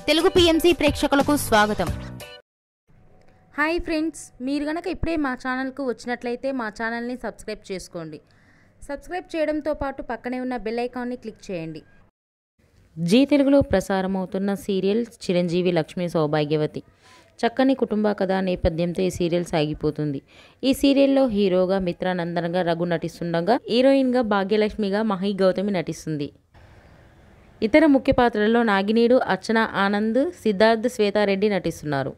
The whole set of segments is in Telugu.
తెలుగు పిఎంసి ప్రేక్షకులకు స్వాగతం. హాయ్ ఫ్రెండ్స్, మీరు గనక ఇప్పుడే మా ఛానల్కు వచ్చినట్లయితే మా ఛానల్ని సబ్స్క్రైబ్ చేసుకోండి. సబ్స్క్రైబ్ చేయడంతో పాటు పక్కనే ఉన్న బెల్ ఐకాన్ని క్లిక్ చేయండి. జీ తెలుగులో ప్రసారమవుతున్న సీరియల్ చిరంజీవి లక్ష్మీ సౌభాగ్యవతి. చక్కని కుటుంబ కథ నేపథ్యంతో ఈ సీరియల్ సాగిపోతుంది. ఈ సీరియల్లో హీరోగా మిత్రానందన్గా రఘు నటిస్తుండగా, హీరోయిన్గా భాగ్యలక్ష్మిగా మహి గౌతమి నటిస్తుంది. ఇతర ముఖ్య పాత్రల్లో నాగినీడు, అర్చన ఆనంద్, సిద్ధార్థ్, శ్వేతారెడ్డి నటిస్తున్నారు.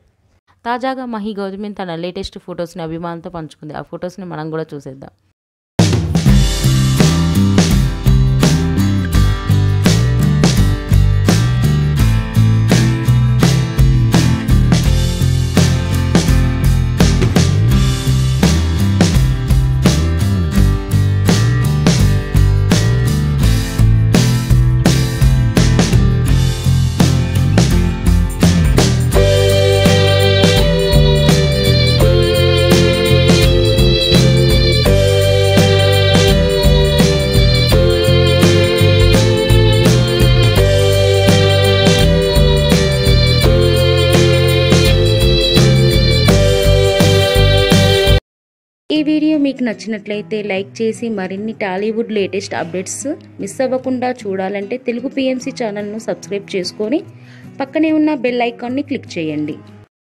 తాజాగా మహి గౌతమి తన లేటెస్ట్ ఫొటోస్ని అభిమానులతో పంచుకుంది. ఆ ఫొటోస్ని మనం కూడా చూసేద్దాం. ఈ వీడియో మీకు నచ్చినట్లయితే లైక్ చేసి మరిన్ని టాలీవుడ్ లేటెస్ట్ అప్డేట్స్ మిస్ అవ్వకుండా చూడాలంటే తెలుగు పిఎంసి ఛానల్ను సబ్స్క్రైబ్ చేసుకొని పక్కనే ఉన్న బెల్ ఐకాన్ని క్లిక్ చేయండి.